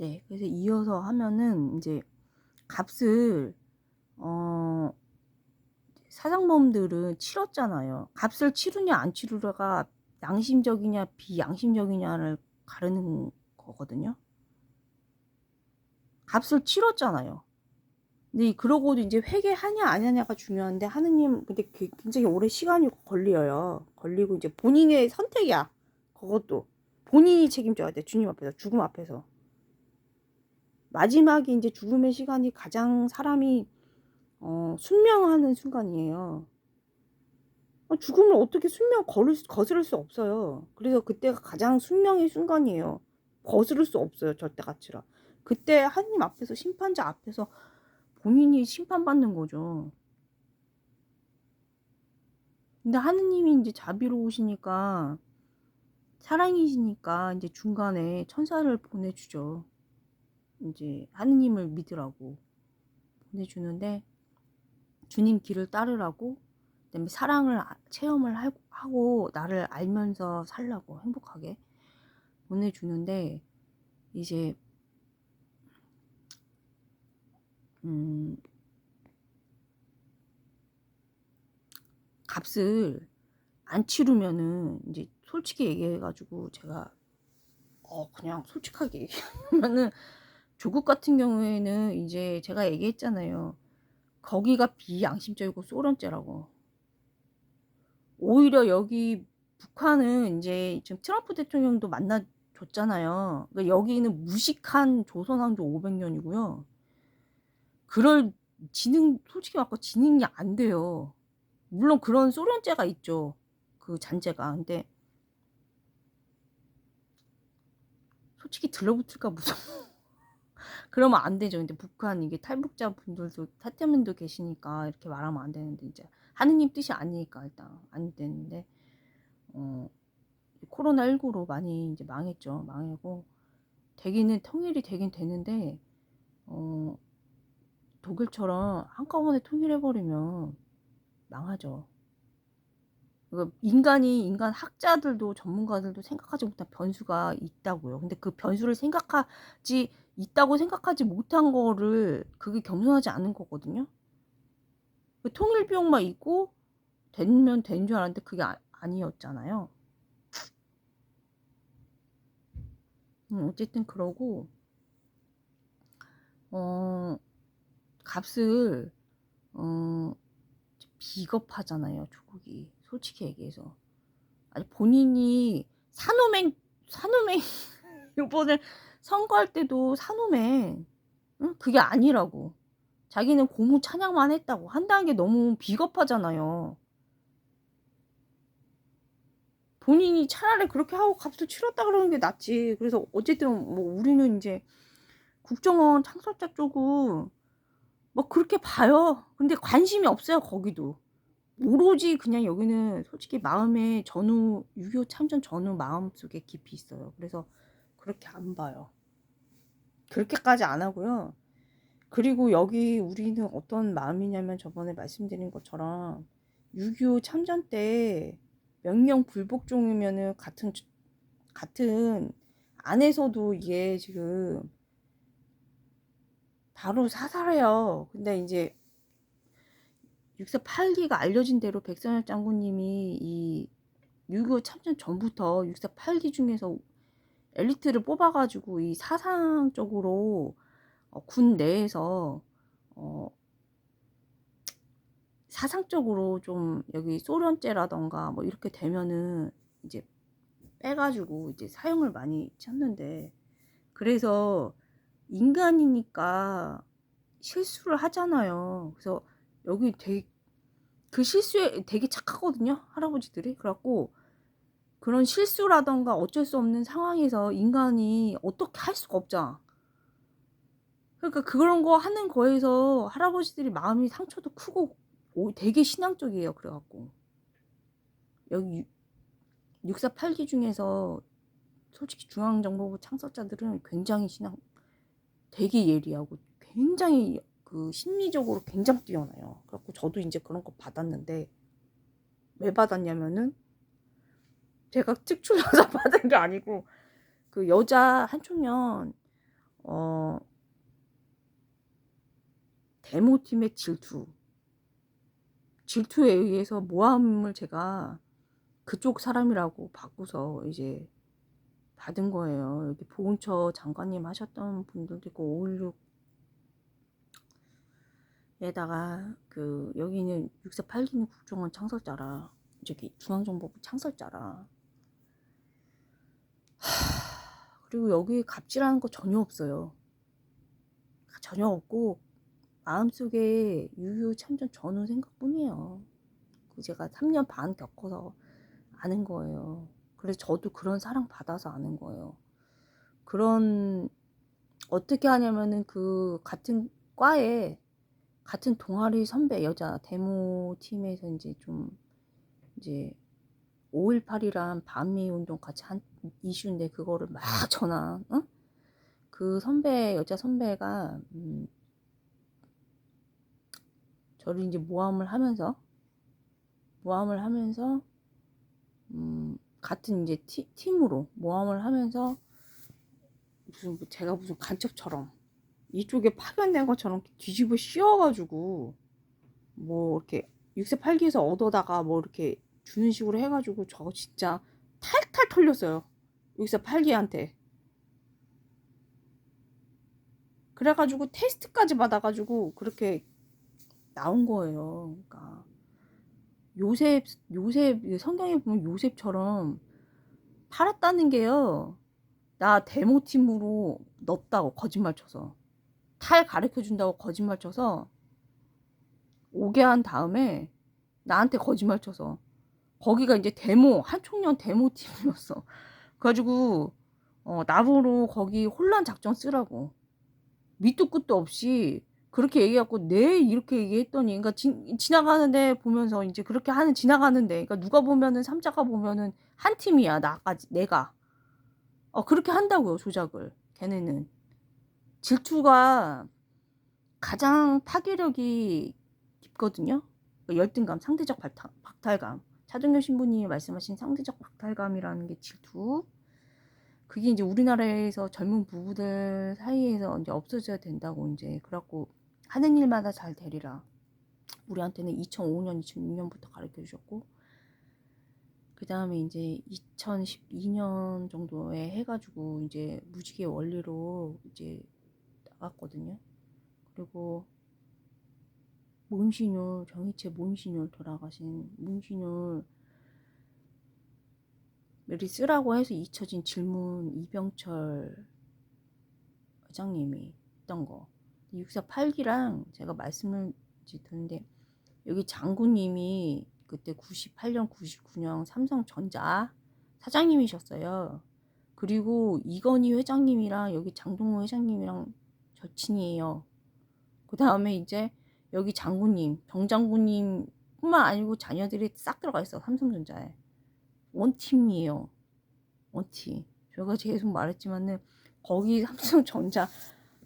네. 그래서 이어서 하면은 이제 값을 사장범들은 치렀잖아요. 값을 치르냐 안 치르냐가 양심적이냐 비양심적이냐를 가르는 거거든요. 값을 치렀잖아요. 근데 그러고도 이제 회개하냐 안 하냐가 중요한데, 하느님 근데 굉장히 오래 시간이 걸려요. 걸리고 이제 본인의 선택이야. 그것도 본인이 책임져야 돼. 주님 앞에서, 죽음 앞에서. 마지막에 이제 죽음의 시간이 가장 사람이 순명하는 순간이에요. 죽음을 어떻게 거스를 수 없어요. 그래서 그때가 가장 순명의 순간이에요. 거스를 수 없어요. 절대가치라. 그때 하느님 앞에서, 심판자 앞에서 본인이 심판받는 거죠. 근데 하느님이 이제 자비로우시니까, 사랑이시니까 이제 중간에 천사를 보내주죠. 이제 하느님을 믿으라고 보내주는데, 주님 길을 따르라고, 그다음에 사랑을 체험을 하고 나를 알면서 살라고 행복하게 보내주는데, 이제 값을 안 치르면은, 이제 솔직히 얘기해가지고 제가 그냥 솔직하게 얘기하면은, 조국 같은 경우에는 이제 제가 얘기했잖아요. 거기가 비양심적이고 소련죄라고. 오히려 여기 북한은 이제 지금 트럼프 대통령도 만나줬잖아요. 그러니까 여기는 무식한 조선왕조 500년이고요. 그럴 솔직히 말고 진행이 안 돼요. 물론 그런 소련죄가 있죠. 그 잔재가. 근데 솔직히 들러붙을까 무서워. 그러면 안 되죠. 근데 북한 이게 탈북자 분들도 타태민도 계시니까 이렇게 말하면 안 되는데, 이제 하느님 뜻이 아니니까 일단 안 되는데, 코로나19로 많이 이제 망했죠. 망하고 통일이 되긴 되는데, 독일처럼 한꺼번에 통일해버리면 망하죠. 그러니까 인간 학자들도 전문가들도 생각하지 못한 변수가 있다고요. 근데 그 변수를 있다고 생각하지 못한 거를, 그게 겸손하지 않은 거거든요. 통일 비용만 있고 되면 된 줄 알았는데 그게 아니었잖아요. 어쨌든 그러고 값을 비겁하잖아요, 조국이. 솔직히 얘기해서. 아니, 본인이 산호맹 이번에 선거할 때도 산호맹, 응? 그게 아니라고. 자기는 고무 찬양만 했다고 한다는 게 너무 비겁하잖아요. 본인이 차라리 그렇게 하고 값을 치렀다 그러는 게 낫지. 그래서 어쨌든 뭐 우리는 이제 국정원 창설자 쪽은 뭐 그렇게 봐요. 근데 관심이 없어요, 거기도. 오로지 그냥 여기는 솔직히 마음에 6.25 참전 전후 마음속에 깊이 있어요. 그래서 그렇게 안 봐요. 그렇게까지 안 하고요. 그리고 여기 우리는 어떤 마음이냐면, 저번에 말씀드린 것처럼 6.25 참전 때 명령 불복종이면은 같은 안에서도 이게 지금 바로 사살해요. 근데 이제 6.4.8기가 알려진 대로 백선엽 장군님이 이 6.25 참전 전부터 6.4.8기 중에서 엘리트를 뽑아가지고 이 사상적으로 군 내에서 사상적으로 좀 여기 소련제라던가 뭐 이렇게 되면은 이제 빼가지고 이제 사용을 많이 찾는데, 그래서 인간이니까 실수를 하잖아요. 그래서 여기 그 실수에 되게 착하거든요, 할아버지들이. 그래갖고 그런 실수라던가 어쩔 수 없는 상황에서 인간이 어떻게 할 수가 없잖아. 그러니까 그런 거 하는 거에서 할아버지들이 마음이 상처도 크고 되게 신앙적이에요. 그래갖고 여기 6.4.8기 중에서 솔직히 중앙정보부 창설자들은 굉장히 되게 예리하고 굉장히 그 심리적으로 굉장히 뛰어나요. 그래갖고 저도 이제 그런 거 받았는데, 왜 받았냐면은 제가 특출나서 받은 게 아니고, 그 여자 한 청년 데모팀의 질투에 의해서 모함을 제가 그쪽 사람이라고 바꾸서 이제 받은 거예요. 여기 보훈처 장관님 하셨던 분들도 있고 516에다가 그 여기는 648기는 국정원 창설자라, 저기 중앙정보부 창설자라. 그리고 여기 갑질하는 거 전혀 없어요. 전혀 없고 마음속에 6.25 참전 전후 생각뿐이에요. 제가 3년 반 겪어서 아는 거예요. 그래서 저도 그런 사랑 받아서 아는 거예요. 그런, 어떻게 하냐면은 그 같은 과에 같은 동아리 선배 여자 데모 팀에서 이제 좀 이제 5.18이란 반미 운동 같이 한 이슈인데 그거를 막 전화, 응? 그 선배 여자 선배가 저를 이제 모함을 하면서 같은 이제 팀으로 모함을 하면서 무슨 제가 무슨 간첩처럼 이쪽에 파견된 것처럼 뒤집어 씌워가지고 뭐 이렇게 648기에서 얻어다가 뭐 이렇게 주는 식으로 해가지고 저거 진짜 탈탈 털렸어요. 648기한테. 그래가지고 테스트까지 받아가지고 그렇게 나온 거예요. 그러니까 요셉 성경에 보면 요셉처럼 팔았다는 게요. 나 데모팀으로 넣었다고 거짓말 쳐서 탈 가르쳐준다고 거짓말 쳐서 오게 한 다음에 나한테 거짓말 쳐서 거기가 이제 한총련 데모팀이었어. 그래가지고 나보러 거기 혼란 작전 쓰라고 밑도 끝도 없이 그렇게 얘기하고 네 이렇게 얘기했더니, 그러니까 지나가는데 보면서 이제 그렇게 하는 지나가는데, 그러니까 누가 보면은 삼자가 보면은 한 팀이야. 나까지 내가 그렇게 한다고요. 조작을. 걔네는 질투가 가장 파괴력이 깊거든요. 열등감, 상대적 박탈감. 차동현 신부님이 말씀하신 상대적 박탈감이라는 게 질투. 그게 이제 우리나라에서 젊은 부부들 사이에서 이제 없어져야 된다고 이제 그래갖고 하는 일마다 잘 되리라. 우리한테는 2005년, 2006년부터 가르쳐 주셨고, 그 다음에 이제 2012년 정도에 해가지고 이제 무지개 원리로 이제 나갔거든요. 그리고 문신율, 정희채 문신율 돌아가신 문신율 이 쓰라고 해서 잊혀진 질문 이병철 회장님이 했던 거. 648기랑 제가 말씀을 드렸는데, 여기 장군님이 그때 98년, 99년 삼성전자 사장님이셨어요. 그리고 이건희 회장님이랑 여기 장동호 회장님이랑 절친이에요. 그 다음에 이제 여기 장군님, 정장군님 뿐만 아니고 자녀들이 싹 들어가 있어. 삼성전자에. 원팀이에요. 원팀. 제가 계속 말했지만은 거기 삼성전자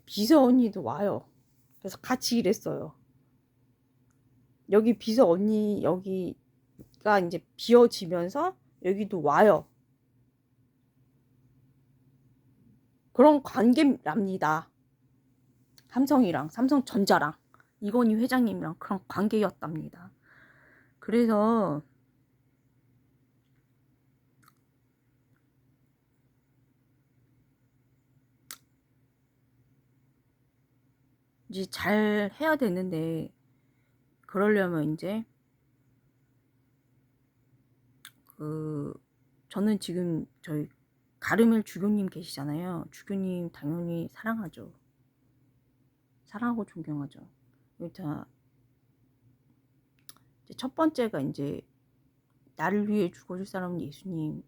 비서 언니도 와요. 그래서 같이 일했어요. 여기 비서 언니 여기가 이제 비어지면서 여기도 와요. 그런 관계랍니다. 삼성이랑 삼성전자랑 이건희 회장님이랑 그런 관계였답니다. 그래서 이제 잘 해야 되는데, 그러려면 이제 저는 지금 저희 가르멜 주교님 계시잖아요. 주교님 당연히 사랑하죠. 사랑하고 존경하죠. 자, 첫 번째가 이제 나를 위해 죽어줄 사람은 예수님의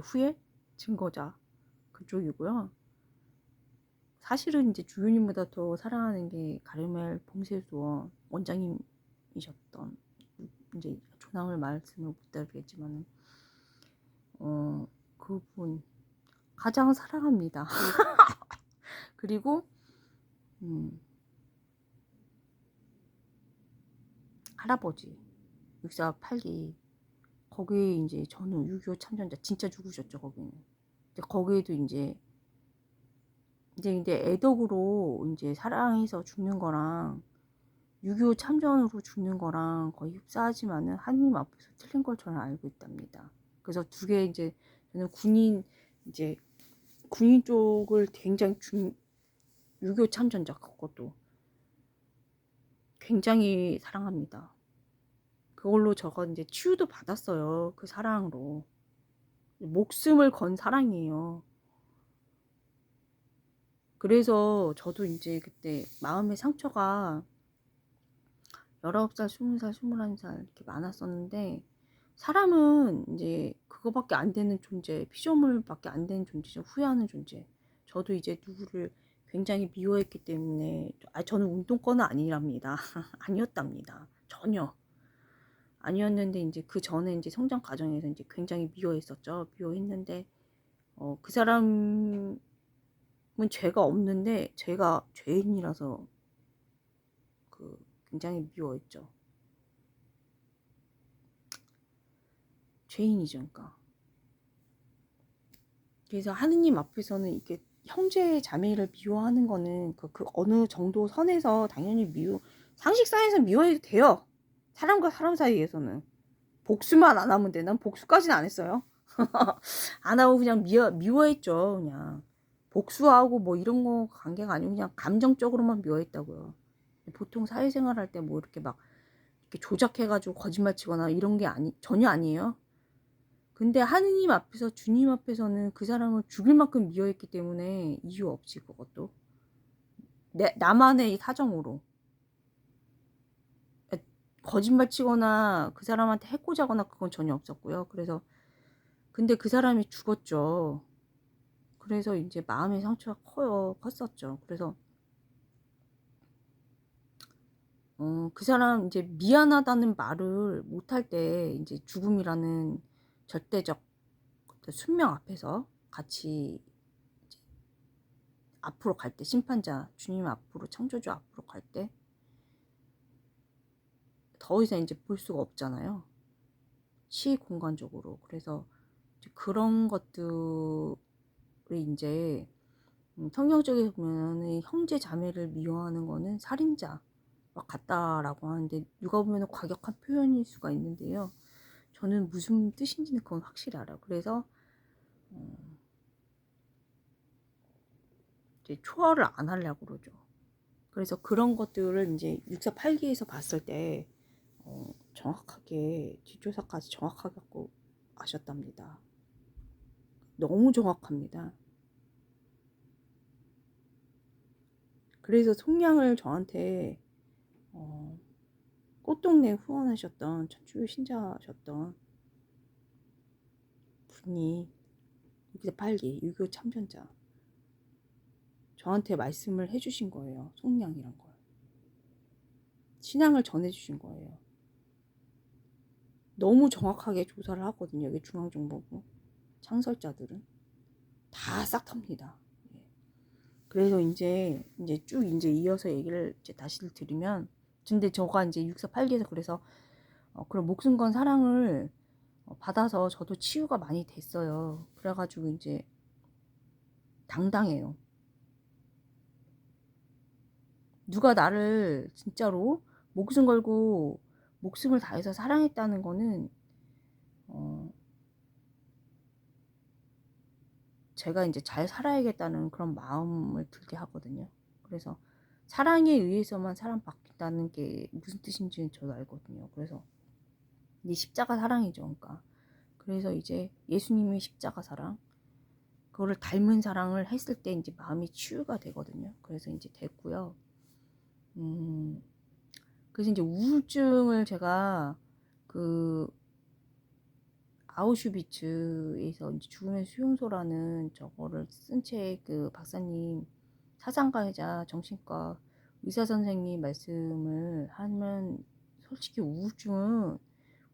후예 증거자 그쪽이고요. 사실은 이제 주교님보다 더 사랑하는 게 가르멜 봉쇄소 원장님이셨던, 이제 조남을 말씀을 못 드리겠지만 그분 가장 사랑합니다. 그리고 할아버지 648기 거기에 이제 전후 6.25 참전자 진짜 죽으셨죠. 거기는. 근데 거기에도 이제 이제 근데 애덕으로 이제 사랑해서 죽는 거랑 6.25 참전으로 죽는 거랑 거의 흡사하지만은 하느님 앞에서 틀린 걸 저는 알고 있답니다. 그래서 두 개 이제 저는 이제 군인 쪽을 굉장히 6.25 참전자 그것도 굉장히 사랑합니다. 그걸로 저가 이제 치유도 받았어요. 그 사랑으로. 목숨을 건 사랑이에요. 그래서 저도 이제 그때 마음의 상처가 19살, 20살, 21살 이렇게 많았었는데, 사람은 이제 그거밖에 안 되는 존재, 피조물밖에 안 되는 존재죠. 후회하는 존재. 저도 이제 누구를 굉장히 미워했기 때문에, 저는 운동권은 아니랍니다. 아니었답니다. 전혀. 아니었는데, 이제 그 전에 이제 성장 과정에서 이제 굉장히 미워했었죠. 미워했는데, 그 사람은 죄가 없는데, 제가 죄인이라서 굉장히 미워했죠. 죄인이죠, 그러니까. 그래서 하느님 앞에서는 이게 형제 자매를 미워하는 거는 그 어느 정도 선에서 당연히 상식선에서 미워해도 돼요. 사람과 사람 사이에서는. 복수만 안 하면 돼. 난 복수까지는 안 했어요. 안 하고 그냥 미워했죠, 그냥. 복수하고 뭐 이런 거 관계가 아니고 그냥 감정적으로만 미워했다고요. 보통 사회생활 할 때 뭐 이렇게 막 이렇게 조작해가지고 거짓말 치거나 이런 게 전혀 아니에요. 근데 하느님 앞에서 주님 앞에서는 그 사람을 죽일 만큼 미워했기 때문에 이유 없이 그것도 나만의 사정으로 거짓말 치거나 그 사람한테 해코자거나 그건 전혀 없었고요. 그래서 근데 그 사람이 죽었죠. 그래서 이제 마음의 상처가 컸었죠. 그래서 그 사람 이제 미안하다는 말을 못할 때 이제 죽음이라는 절대적 순명 앞에서 같이 앞으로 갈 때, 심판자 주님 앞으로, 창조주 앞으로 갈 때 더 이상 이제 볼 수가 없잖아요. 시공간적으로. 그래서 이제 그런 것들이 이제 성경적에서 보면 형제 자매를 미워하는 거는 살인자와 같다라고 하는데, 누가 보면 과격한 표현일 수가 있는데요. 저는 무슨 뜻인지는 그건 확실히 알아요. 그래서 이제 초월을 안 하려고 그러죠. 그래서 그런 것들을 이제 648기에서 봤을 때 정확하게 뒷조사까지 정확하게 갖고 아셨답니다. 너무 정확합니다. 그래서 송량을 저한테 꽃동네 후원하셨던 천주교 신자셨던 분이 648기 6.25 참전자 저한테 말씀을 해주신 거예요. 송량이란 걸. 신앙을 전해주신 거예요. 너무 정확하게 조사를 하거든요. 여기 중앙정보부 창설자들은 다 싹 탑니다. 그래서 이제 쭉 이제 이어서 얘기를 이제 다시 드리면, 근데 저가 이제 648기에서 그래서 그런 목숨 건 사랑을 받아서 저도 치유가 많이 됐어요. 그래가지고 이제 당당해요. 누가 나를 진짜로 목숨 걸고 목숨을 다해서 사랑했다는 거는 제가 이제 잘 살아야겠다는 그런 마음을 들게 하거든요. 그래서 사랑에 의해서만 사랑받는다는 게 무슨 뜻인지는 저도 알거든요. 그래서 이 십자가 사랑이죠. 그러니까 그래서 이제 예수님의 십자가 사랑, 그거를 닮은 사랑을 했을 때 이제 마음이 치유가 되거든요. 그래서 이제 됐고요. 그래서 이제 우울증을 제가 그 아우슈비츠에서 이제 죽음의 수용소라는 저거를 쓴 책 그 박사님, 사상가이자 정신과 의사 선생님 말씀을 하면, 솔직히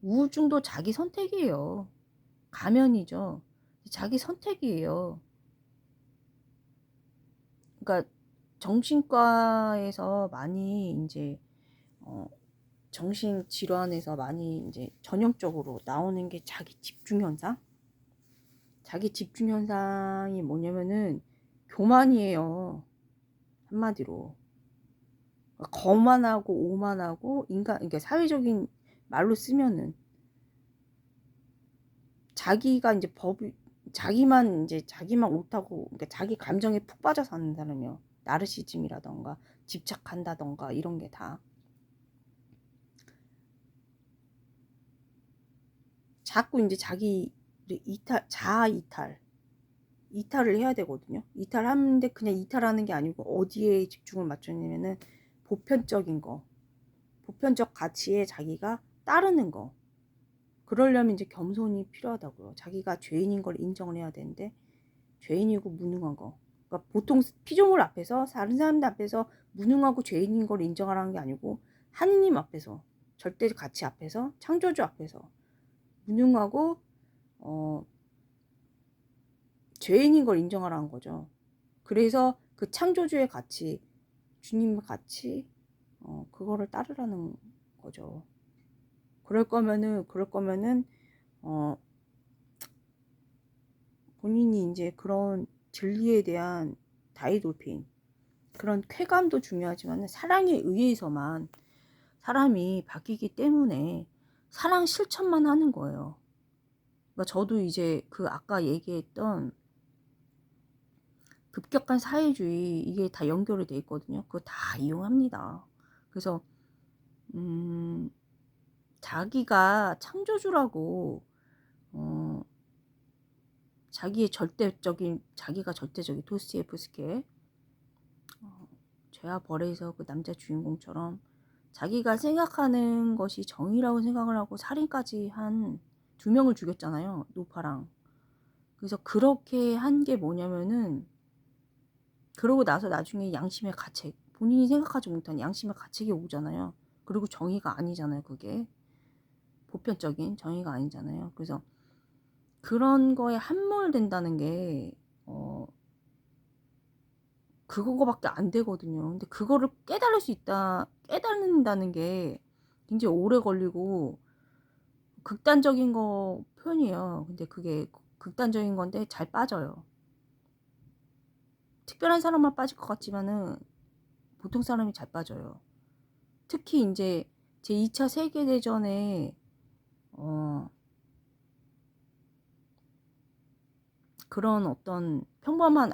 우울증도 자기 선택이에요. 가면이죠. 자기 선택이에요. 그러니까 정신과에서 많이 이제 정신 질환에서 많이 이제 전형적으로 나오는 게 자기 집중 현상. 자기 집중 현상이 뭐냐면은 교만이에요. 한마디로. 거만하고 오만하고 인간, 그러니까 사회적인 말로 쓰면은 자기가 이제 자기만 옳다고, 그러니까 자기 감정에 푹 빠져 사는 사람이요. 나르시즘이라던가 집착한다던가 이런 게 다. 자꾸 이제 자기 자아 이탈을 해야 되거든요. 이탈하는데 그냥 이탈하는 게 아니고 어디에 집중을 맞추냐면은 보편적인 거, 보편적 가치에 자기가 따르는 거. 그러려면 이제 겸손이 필요하다고요. 자기가 죄인인 걸 인정을 해야 되는데 죄인이고 무능한 거. 그러니까 보통 피조물 앞에서, 다른 사람들 앞에서 무능하고 죄인인 걸 인정하라는 게 아니고 하느님 앞에서, 절대 가치 앞에서, 창조주 앞에서 무능하고 죄인인 걸 인정하라는 거죠. 그래서 그 창조주의 가치, 주님의 가치, 그거를 따르라는 거죠. 그럴 거면은 본인이 이제 그런 진리에 대한 다이돌핀, 그런 쾌감도 중요하지만 사랑에 의해서만 사람이 바뀌기 때문에 사랑 실천만 하는 거예요. 그러니까 저도 이제 그 아까 얘기했던 급격한 사회주의, 이게 다 연결이 돼 있거든요. 그거 다 이용합니다. 그래서 자기가 창조주라고 자기가 절대적인 도스토옙스키의 죄와 벌에서 그 남자 주인공처럼 자기가 생각하는 것이 정의라고 생각을 하고 살인까지 한 2명을 죽였잖아요. 노파랑. 그래서 그렇게 한 게 뭐냐면은, 그러고 나서 나중에 양심의 가책, 본인이 생각하지 못한 양심의 가책이 오잖아요. 그리고 정의가 아니잖아요. 그게 보편적인 정의가 아니잖아요. 그래서 그런 거에 함몰된다는 게 그거밖에 안 되거든요. 근데 그거를 깨닫는다는 게 굉장히 오래 걸리고 극단적인 거 표현이에요. 근데 그게 극단적인 건데 잘 빠져요. 특별한 사람만 빠질 것 같지만은 보통 사람이 잘 빠져요. 특히 이제 제2차 세계대전에 그런 어떤 평범한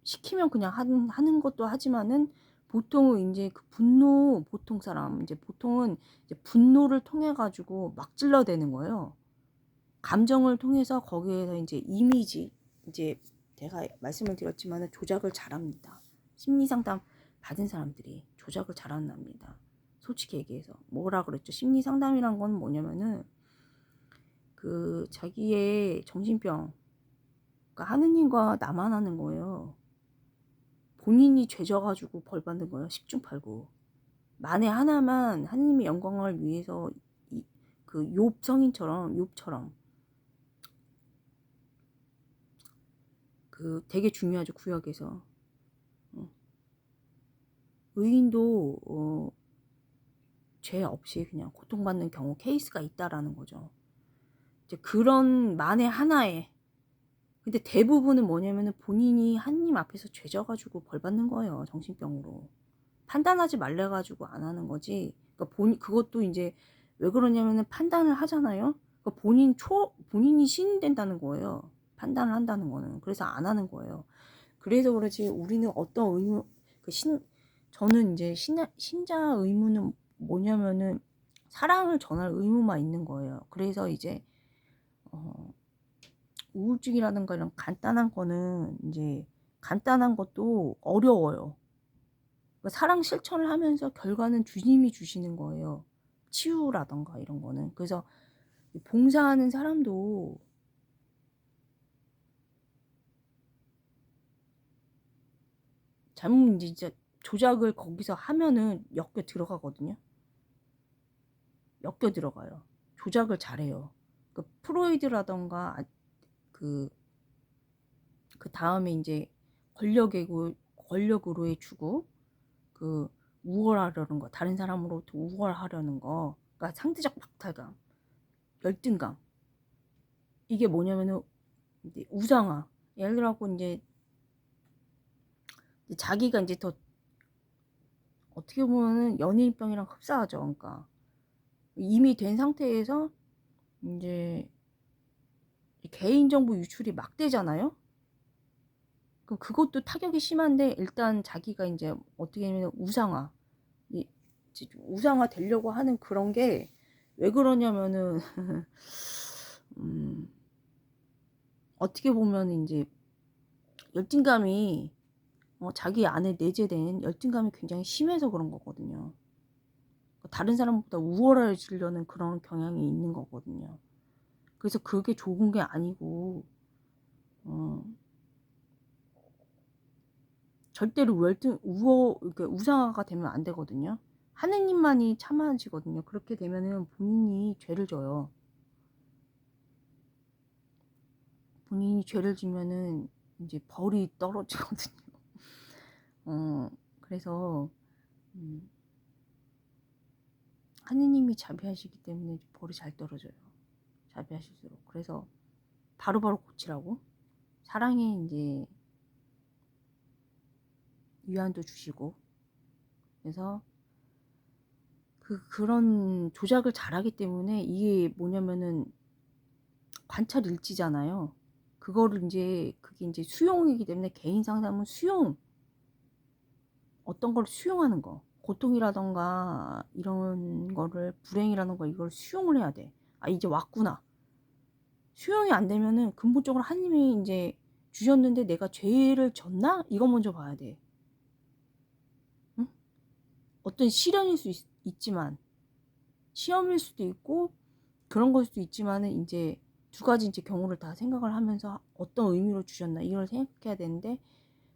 시키면 그냥 하는 것도 하지만은 보통은 이제 그 보통 사람, 이제 보통은 이제 분노를 통해 가지고 막 찔러대는 거예요. 감정을 통해서 거기에서 이제 이미지, 이제 제가 말씀을 드렸지만은 조작을 잘합니다. 심리 상담 받은 사람들이 조작을 잘한답니다. 솔직히 얘기해서 뭐라 그랬죠? 심리 상담이란 건 뭐냐면은 그 자기의 정신병, 그러니까 하느님과 나만 하는 거예요. 본인이 죄져가지고 벌 받는 거예요. 10중 8구. 만에 하나만 하느님의 영광을 위해서 그 욥처럼 그 되게 중요하죠. 구약에서 의인도 죄 없이 그냥 고통받는 경우 케이스가 있다라는 거죠. 이제 그런 만에 하나에, 근데 대부분은 뭐냐면은 본인이 하느님 앞에서 죄져가지고 벌 받는 거예요. 정신병으로. 판단하지 말래 가지고 안 하는 거지. 그러니까 그것도 이제 왜 그러냐면은 판단을 하잖아요. 그러니까 본인이 신이 된다는 거예요. 판단을 한다는 거는. 그래서 안 하는 거예요. 그래서 그러지, 우리는 어떤 의무, 저는 이제 신자 의무는 뭐냐면은 사랑을 전할 의무만 있는 거예요. 그래서 이제 우울증이라든가 이런 간단한 거는 이제 간단한 것도 어려워요. 사랑 실천을 하면서 결과는 주님이 주시는 거예요. 치유라던가 이런 거는. 그래서 봉사하는 사람도 잘못 이제 조작을 거기서 하면은 엮여 들어가거든요. 엮여 들어가요. 조작을 잘해요. 그 프로이드라던가 그 다음에 이제 권력으로의 추구, 그 우월하려는 거, 다른 사람으로부터 우월하려는 거, 그러니까 상대적 박탈감, 열등감. 이게 뭐냐면은 이제 우상화. 예를 들어갖고 이제 자기가 이제 더 어떻게 보면은 연예인병이랑 흡사하죠. 그러니까 이미 된 상태에서 이제 개인정보 유출이 막 되잖아요. 그럼 그것도 타격이 심한데 일단 자기가 이제 어떻게 보면 우상화, 우상화 되려고 하는 그런 게 왜 그러냐면은 어떻게 보면 이제 열등감이 자기 안에 내재된 열등감이 굉장히 심해서 그런 거거든요. 다른 사람보다 우월해지려는 그런 경향이 있는 거거든요. 그래서 그게 좋은 게 아니고 어, 절대로 그러니까 우상화가 되면 안 되거든요. 하느님만이 참아지거든요. 그렇게 되면은 본인이 죄를 져요. 본인이 죄를 지면은 이제 벌이 떨어지거든요. 그래서 하느님이 자비하시기 때문에 벌이 잘 떨어져요. 자비하실수록. 그래서 바로바로 고치라고 사랑에 이제 위안도 주시고, 그래서 그런 조작을 잘하기 때문에 이게 뭐냐면은 관찰 일지잖아요. 그거를 이제 그게 이제 수용이기 때문에 개인 상담은 수용, 어떤 걸 수용하는 거, 고통이라던가 이런 거를 불행이라던가 이걸 수용을 해야 돼. 아 이제 왔구나. 수용이 안 되면은 근본적으로 하나님이 이제 주셨는데 내가 죄를 졌나? 이거 먼저 봐야 돼. 응? 어떤 시련일 수 있지만 시험일 수도 있고 그런 걸 수도 있지만은 이제 두 가지 이제 경우를 다 생각을 하면서 어떤 의미로 주셨나 이걸 생각해야 되는데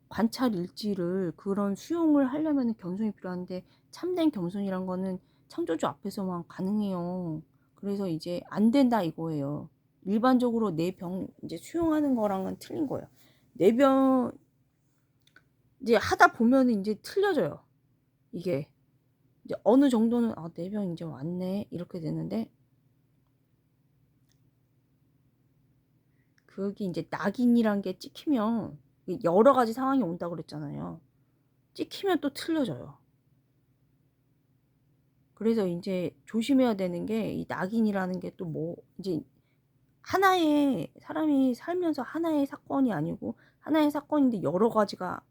관찰 일지를 그런 수용을 하려면 겸손이 필요한데 참된 겸손이란 거는 창조주 앞에서만 가능해요. 그래서 이제 안 된다 이거예요. 일반적으로 내 병 이제 수용하는 거랑은 틀린 거예요. 내 병 이제 하다 보면은 이제 틀려져요. 이게 이제 어느 정도는 내 병 이제 왔네 이렇게 되는데 그게 이제 낙인이란 게 찍히면 여러 가지 상황이 온다 그랬잖아요. 찍히면 또 틀려져요. 그래서 이제 조심해야 되는 게 이 낙인이라는 게 또 뭐 이제 하나의 사람이 살면서 하나의 사건이 아니고 하나의 사건인데 여러 가지가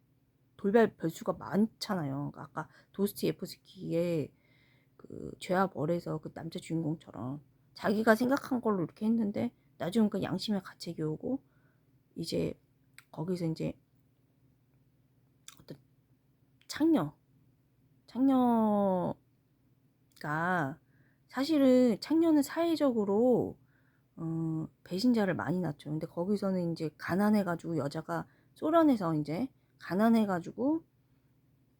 돌발 변수가 많잖아요. 그러니까 아까 도스토옙스키의 그 죄와 벌에서 그 남자 주인공처럼 자기가 생각한 걸로 이렇게 했는데 나중에 그 양심의 가책이 오고 이제 거기서 이제 어떤 창녀가 사실은 창녀는 사회적으로 배신자를 많이 낳죠. 근데 거기서는 이제 가난해가지고 여자가 소련에서 이제 가난해가지고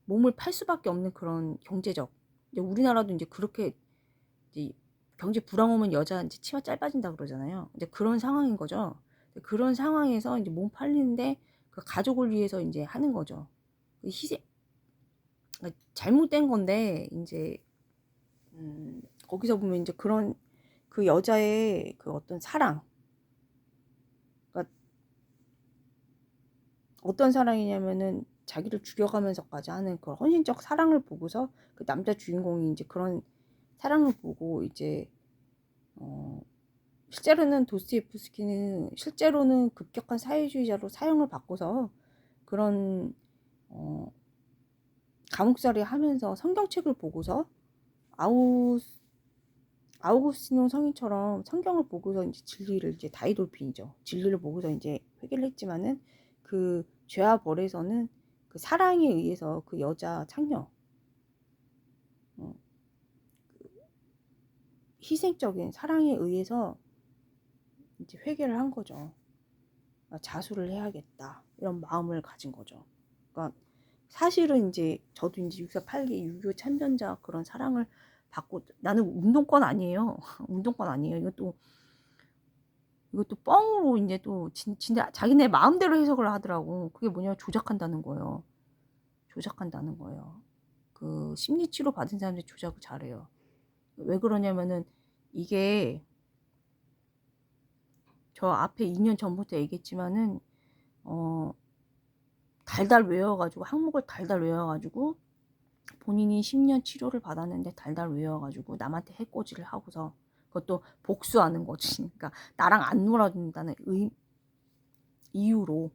몸을 팔 수밖에 없는 그런 경제적. 이제 우리나라도 이제 그렇게 이제 경제 불황 오면 여자 이제 치마 짧아진다 그러잖아요. 이제 그런 상황인 거죠. 그런 상황에서 이제 몸 팔리는데 그 가족을 위해서 이제 하는 거죠. 희생 그러니까 잘못된 건데 이제 거기서 보면 이제 그런 그 여자의 그 어떤 사랑, 그러니까 어떤 사랑이냐면은 자기를 죽여가면서까지 하는 그 헌신적 사랑을 보고서 그 남자 주인공이 이제 그런 사랑을 보고 이제 실제로는 도스토옙스키는 실제로는 급격한 사회주의자로 사형을 받고서 그런 어, 감옥살이 하면서 성경책을 보고서 아우구스티노 성인처럼 성경을 보고서 이제 진리를 이제 다이돌핀이죠. 진리를 보고서 이제 회개를 했지만은 그 죄와 벌에서는 그 사랑에 의해서 그 여자 창녀 어, 희생적인 사랑에 의해서 이제 회개를 한 거죠. 자수를 해야겠다 이런 마음을 가진 거죠. 그러니까 사실은 이제 저도 이제 648기 6.25 참전자 그런 사랑을 받고 나는 운동권 아니에요. 운동권 아니에요. 이것도 뻥으로 이제 또 진짜 자기네 마음대로 해석을 하더라고. 그게 뭐냐면 조작한다는 거예요. 조작한다는 거예요. 그 심리치료 받은 사람들이 조작을 잘해요. 왜 그러냐면은 이게 저 앞에 2년 전부터 얘기했지만은 어 달달 외워가지고, 항목을 달달 외워가지고, 본인이 10년 치료를 받았는데 달달 외워가지고 남한테 해코지를 하고서, 그것도 복수하는 거지. 그러니까 나랑 안 놀아준다는 이유로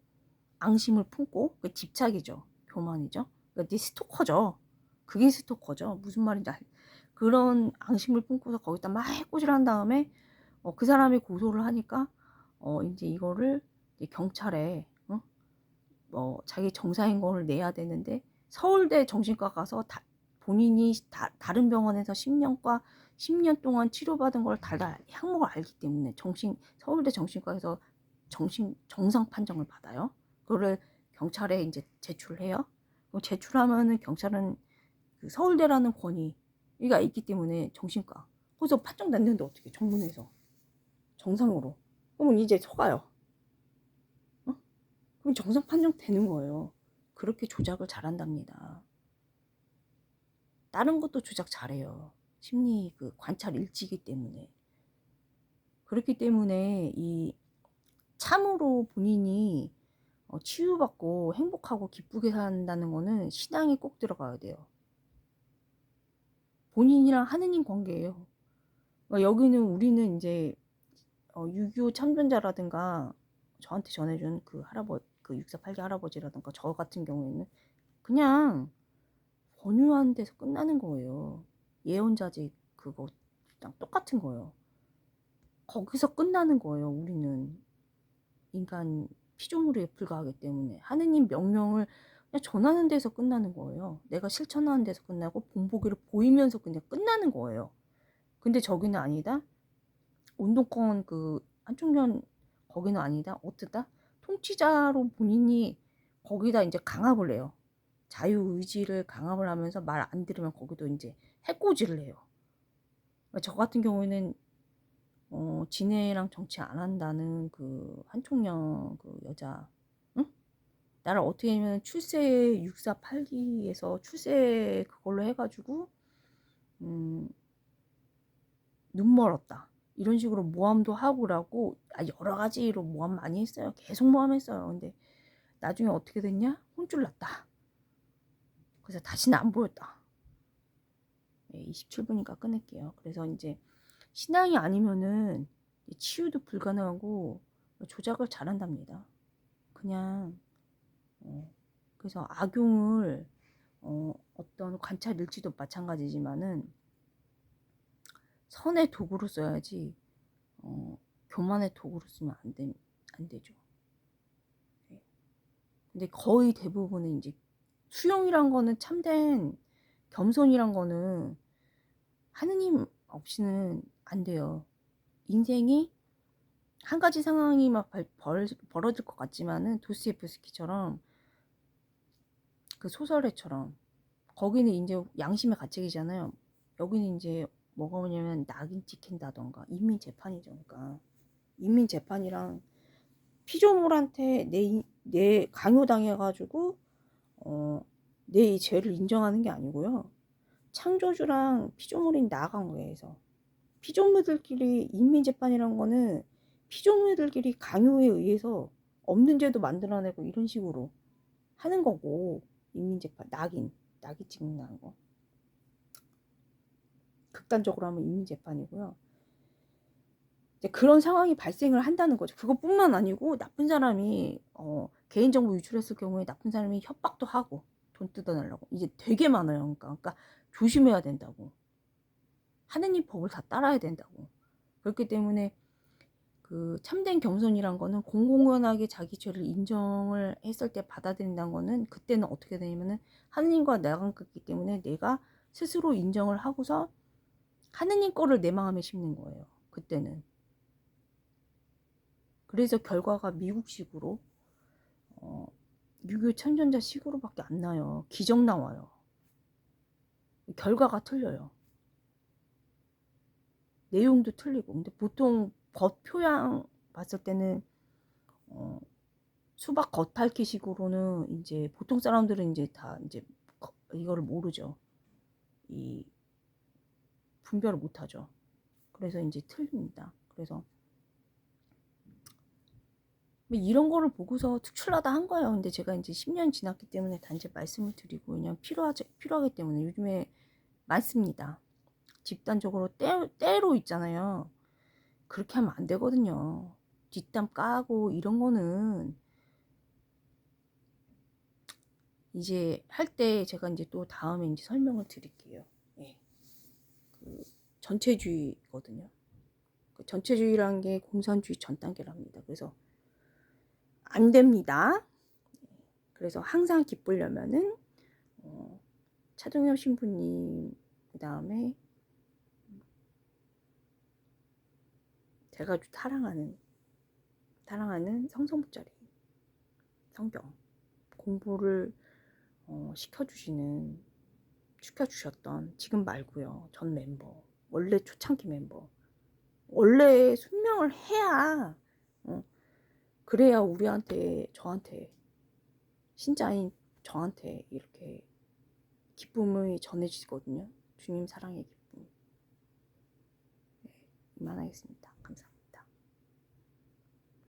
앙심을 품고, 그 집착이죠. 교만이죠. 그러니까 네 스토커죠. 그게 스토커죠. 무슨 말인지 그런 앙심을 품고서 거기다 막 해코지를 한 다음에 그 사람이 고소를 하니까 이제 이거를 이제 경찰에 자기 정상인권을 내야 되는데, 서울대 정신과 가서 본인이 다른 병원에서 10년 동안 치료받은 걸 달달 항목을 알기 때문에 서울대 정신과에서 정상 판정을 받아요. 그거를 경찰에 이제 제출을 해요. 제출하면은 경찰은 그 서울대라는 권위가 있기 때문에 정신과, 그래서 판정 났는데 어떻게 정문에서 정상으로, 그러면 이제 속아요. 그럼 정상 판정 되는 거예요. 그렇게 조작을 잘한답니다. 다른 것도 조작 잘해요. 심리 그 관찰 일지이기 때문에. 그렇기 때문에 이 참으로 본인이 치유받고 행복하고 기쁘게 산다는 거는 신앙이 꼭 들어가야 돼요. 본인이랑 하느님 관계예요. 그러니까 여기는 우리는 이제 6.25 참전자라든가 저한테 전해준 그 할아버지, 그 64, 8기 할아버지라든가 저 같은 경우에는 그냥 권유하는 데서 끝나는 거예요. 예언자직 그거랑 똑같은 거예요. 거기서 끝나는 거예요. 우리는 인간 피조물에 불과하기 때문에 하느님 명령을 그냥 전하는 데서 끝나는 거예요. 내가 실천하는 데서 끝나고 본보기를 보이면서 그냥 끝나는 거예요. 근데 저기는 아니다. 운동권 그 한총련 거기는 아니다. 어쩌다 통치자로 본인이 거기다 이제 강압을 해요. 자유의지를 강압을 하면서 말 안 들으면 거기도 이제 해코지를 해요. 저 같은 경우에는 진해랑 정치 안 한다는 그 한총련 그 여자, 응? 나를 어떻게 하면 출세 64, 8기에서 출세 그걸로 해가지고 눈 멀었다, 이런 식으로 모함도 하고라고 여러 가지로 모함 많이 했어요. 계속 모함했어요. 근데 나중에 어떻게 됐냐? 혼쭐 났다. 그래서 다시는 안 보였다. 27분이니까 끊을게요. 그래서 이제 신앙이 아니면은 치유도 불가능하고 조작을 잘한답니다. 그냥 그래서 악용을 어떤 관찰 일지도 마찬가지지만은 선의 도구로 써야지 교만의 도구로 쓰면 안 되죠. 네. 근데 거의 대부분은 이제 수용이란 거는 참된 겸손이란 거는 하느님 없이는 안 돼요. 인생이 한 가지 상황이 막 벌어질 것 같지만은 도스토옙스키처럼 그 소설회처럼 거기는 이제 양심의 가책이잖아요. 여기는 이제 뭐가 오냐면 낙인 찍힌다던가 인민재판이죠. 그러니까 인민재판이랑 피조물한테 내 강요당해가지고 내 죄를 인정하는 게 아니고요. 창조주랑 피조물인 나간 거에서 피조물들끼리 인민재판이란 거는 피조물들끼리 강요에 의해서 없는 죄도 만들어내고 이런 식으로 하는 거고, 인민재판 낙인 찍는다는 거 극단적으로 하면 인민재판이고요. 이제 그런 상황이 발생을 한다는 거죠. 그것뿐만 아니고 나쁜 사람이 개인정보 유출했을 경우에 나쁜 사람이 협박도 하고 돈 뜯어내려고 이제 되게 많아요. 그러니까 조심해야 된다고. 하느님 법을 다 따라야 된다고. 그렇기 때문에 그 참된 겸손이란 거는 공공연하게 자기 죄를 인정을 했을 때 받아들인다는 거는, 그때는 어떻게 되냐면은 하느님과 내가 관계이기 때문에 내가 스스로 인정을 하고서 하느님 거를 내 마음에 심는 거예요. 그때는. 그래서 결과가 미국식으로 6.25 참전자식으로밖에 안 나요. 기적 나와요. 결과가 틀려요. 내용도 틀리고. 근데 보통 겉표양 봤을 때는 수박 겉핥기식으로는 이제 보통 사람들은 이제 다 이제 이거를 모르죠. 이 분별을 못하죠.. 그래서 이제 틀립니다. 그래서 뭐 이런 거를 보고서 특출나다 한 거예요. 근데 제가 이제 10년 지났기 때문에 단지 말씀을 드리고, 그냥 필요하기 때문에 요즘에 많습니다. 집단적으로 때로 있잖아요. 그렇게 하면 안 되거든요. 뒷담 까고 이런 거는 이제 할 때 제가 이제 또 다음에 이제 설명을 드릴게요. 예. 그 전체주의거든요. 그 전체주의라는 게 공산주의 전 단계랍니다. 그래서 안 됩니다. 그래서 항상 기쁘려면은 차동엽 신부님, 그 다음에 제가 아주 사랑하는 성서무자리 성경 공부를 시켜주셨던, 지금 말고요, 전 멤버, 원래 초창기 멤버, 원래 순명을 해야 그래야 저한테 신자인 저한테 이렇게 기쁨이 전해지거든요. 주님 사랑의 기쁨. 네, 이만하겠습니다.